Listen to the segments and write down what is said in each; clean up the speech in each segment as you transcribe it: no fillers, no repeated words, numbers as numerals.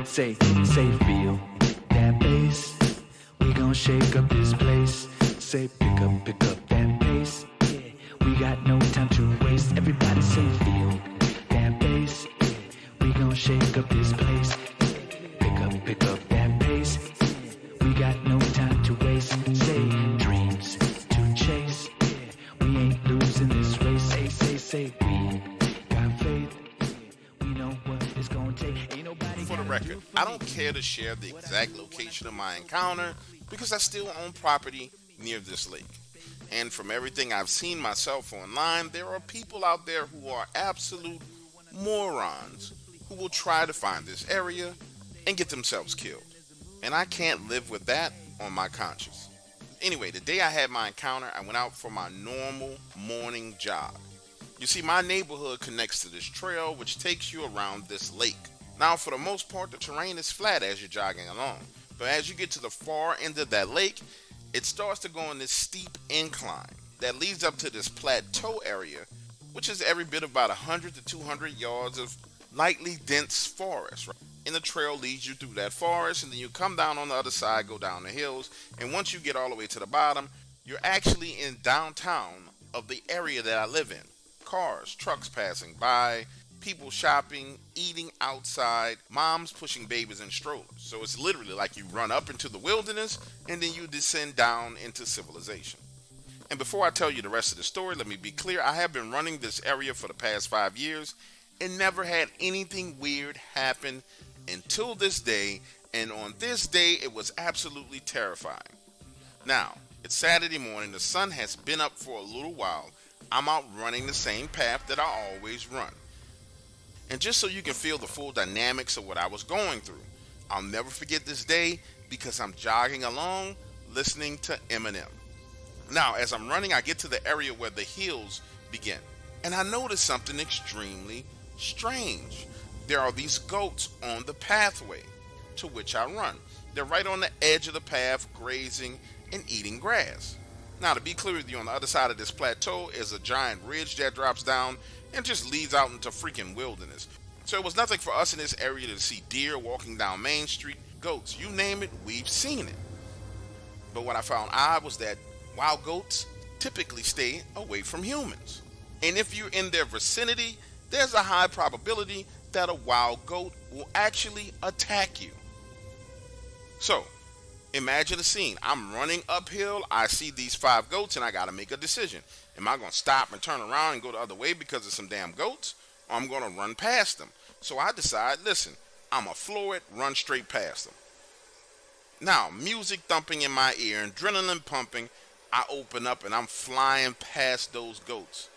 say feel that bass. We gon' shake up this place. Say pick up that pace. Yeah, we got no time to waste. Everybody say feel that bass. Yeah, we gon' shake up this place. Pick up that pace. Yeah, we got no time to waste. Say dreams to chase. Yeah, we ain't losing this race. Say we got faith. Yeah, we know what it's gonna take. Ain't nobody. For the record, I don't care to share the exact location of my encounter because I still own property near this lake. And from everything I've seen myself online, there are people out there who are absolute morons who will try to find this area and get themselves killed. And I can't live with that on my conscience. Anyway, the day I had my encounter, I went out for my normal morning jog. You see, my neighborhood connects to this trail which takes you around this lake. Now, for the most part, the terrain is flat as you're jogging along. But as you get to the far end of that lake, it starts to go on this steep incline that leads up to this plateau area, which is every bit about 100 to 200 yards of lightly dense forest. Right? And the trail leads you through that forest, and then you come down on the other side, go down the hills, and once you get all the way to the bottom, you're actually in downtown of the area that I live in. Cars, trucks passing by, people shopping, eating outside, moms pushing babies in strollers. So it's literally like you run up into the wilderness and then you descend down into civilization. And before I tell you the rest of the story, let me be clear. I have been running this area for the past 5 years and never had anything weird happen until this day. And on this day, it was absolutely terrifying. Now, it's Saturday morning. The sun has been up for a little while. I'm out running the same path that I always run. And just so you can feel the full dynamics of what I was going through, I'll never forget this day because I'm jogging along listening to Eminem. Now, as I'm running, I get to the area where the hills begin. And I notice something extremely strange. There are these goats on the pathway to which I run. They're right on the edge of the path, grazing and eating grass. Now, to be clear with you, on the other side of this plateau is a giant ridge that drops down and just leads out into freaking wilderness. So it was nothing for us in this area to see deer walking down Main Street, goats, you name it, we've seen it. But what I found odd was that wild goats typically stay away from humans. And if you're in their vicinity, there's a high probability that a wild goat will actually attack you. So, imagine the scene. I'm running uphill, I see these 5 goats, and I gotta make a decision. Am I gonna stop and turn around and go the other way because of some damn goats? Or I'm gonna run past them? So I decide, listen, I'ma floor it, run straight past them. Now, music thumping in my ear, adrenaline pumping, I open up and I'm flying past those goats.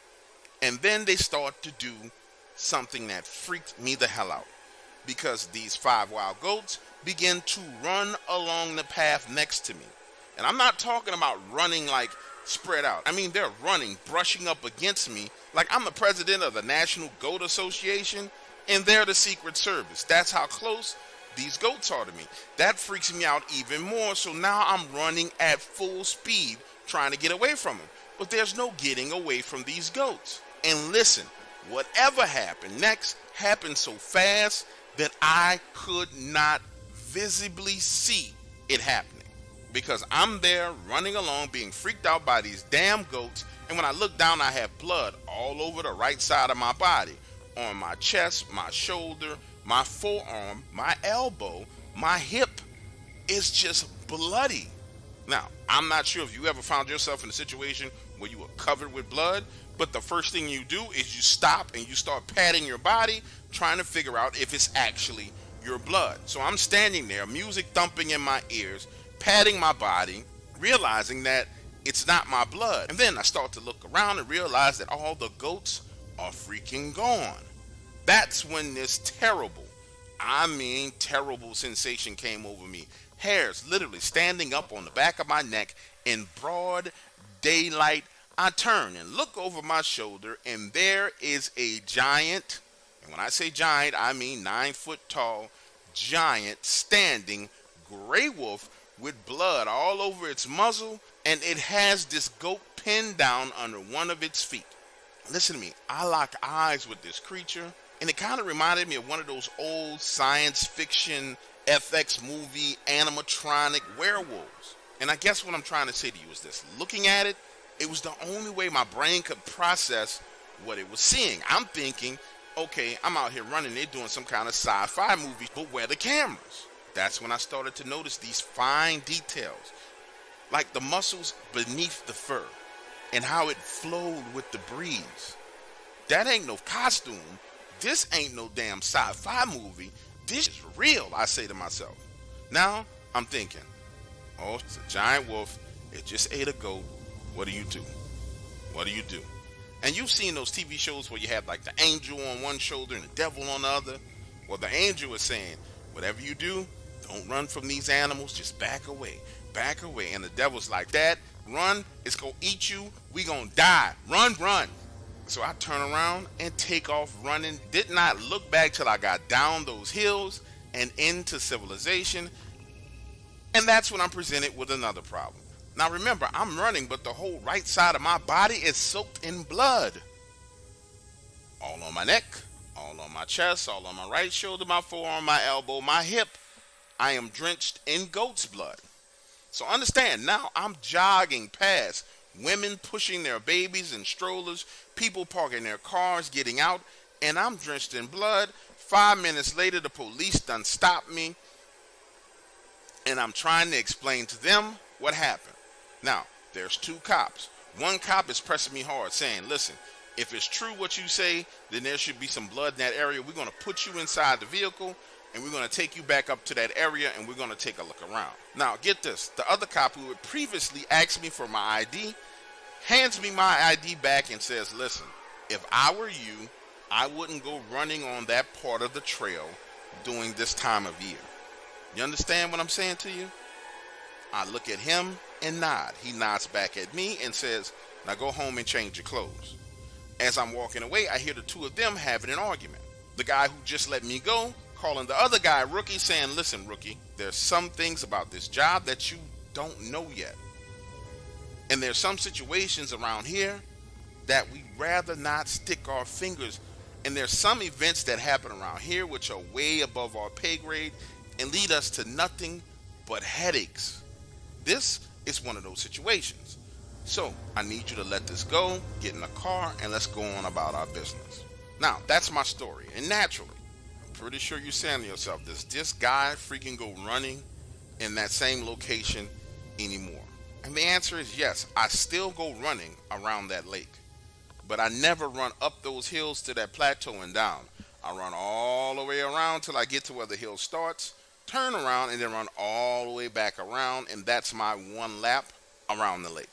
And then they start to do something that freaked me the hell out. Because these 5 wild goats begin to run along the path next to me. And I'm not talking about running like spread out. I mean, they're running, brushing up against me like I'm the president of the National Goat Association and they're the Secret Service. That's how close these goats are to me. That freaks me out even more. So now I'm running at full speed trying to get away from them. But there's no getting away from these goats. And listen, whatever happened next happened so fast that I could not visibly see it happening. Because I'm there running along being freaked out by these damn goats, and when I look down I have blood all over the right side of my body, on my chest, my shoulder, my forearm, my elbow, my hip is just bloody. Now, I'm not sure if you ever found yourself in a situation where you were covered with blood, but the first thing you do is you stop and you start patting your body, trying to figure out if it's actually your blood. So I'm standing there, music thumping in my ears, patting my body, realizing that it's not my blood. And then I start to look around and realize that all the goats are freaking gone. That's when this terrible sensation came over me. Hairs literally standing up on the back of my neck in broad daylight. I turn and look over my shoulder, and there is a giant, and when I say giant, I mean 9 foot tall, giant standing gray wolf with blood all over its muzzle, and it has this goat pinned down under one of its feet. Listen to me, I lock eyes with this creature, And it kind of reminded me of one of those old science fiction FX movie animatronic werewolves. And I guess what I'm trying to say to you is this. Looking at it, it was the only way my brain could process what it was seeing. I'm thinking, okay, I'm out here running, they're doing some kind of sci-fi movie, but where are the cameras? That's when I started to notice these fine details, like the muscles beneath the fur and how it flowed with the breeze. That ain't no costume. This ain't no damn sci-fi movie. This is real, I say to myself. Now, I'm thinking, oh, it's a giant wolf. It just ate a goat. What do you do? What do you do? And you've seen those TV shows where you have like the angel on one shoulder and the devil on the other. Well, the angel is saying, whatever you do, don't run from these animals. Just back away. Back away. And the devil's like, Dad, run. It's going to eat you. We going to die. Run, run. So I turn around and take off running. Did not look back till I got down those hills and into civilization. And that's when I'm presented with another problem. Now remember, I'm running, but the whole right side of my body is soaked in blood. All on my neck, all on my chest, all on my right shoulder, my forearm, my elbow, my hip. I am drenched in goat's blood. So understand, now I'm jogging past women pushing their babies in strollers, people parking their cars, getting out, and I'm drenched in blood. 5 minutes later, the police done stopped me, and I'm trying to explain to them what happened. Now, there's two cops. One cop is pressing me hard, saying, listen, if it's true what you say, then there should be some blood in that area. We're going to put you inside the vehicle, and we're going to take you back up to that area, and we're going to take a look around. Now, get this. The other cop who had previously asked me for my ID hands me my ID back and says, listen, if I were you, I wouldn't go running on that part of the trail during this time of year. You understand what I'm saying to you? I look at him and nod. He nods back at me and says, now go home and change your clothes. As I'm walking away, I hear the two of them having an argument. The guy who just let me go calling the other guy rookie, saying, listen, rookie, there's some things about this job that you don't know yet. And there's some situations around here that we'd rather not stick our fingers. And there's some events that happen around here which are way above our pay grade and lead us to nothing but headaches. This is one of those situations. So I need you to let this go, get in the car, and let's go on about our business. Now, that's my story. And naturally, I'm pretty sure you're saying to yourself, does this guy freaking go running in that same location anymore? And the answer is yes. I still go running around that lake, but I never run up those hills to that plateau and down. I run all the way around till I get to where the hill starts, turn around, and then run all the way back around, and that's my one lap around the lake.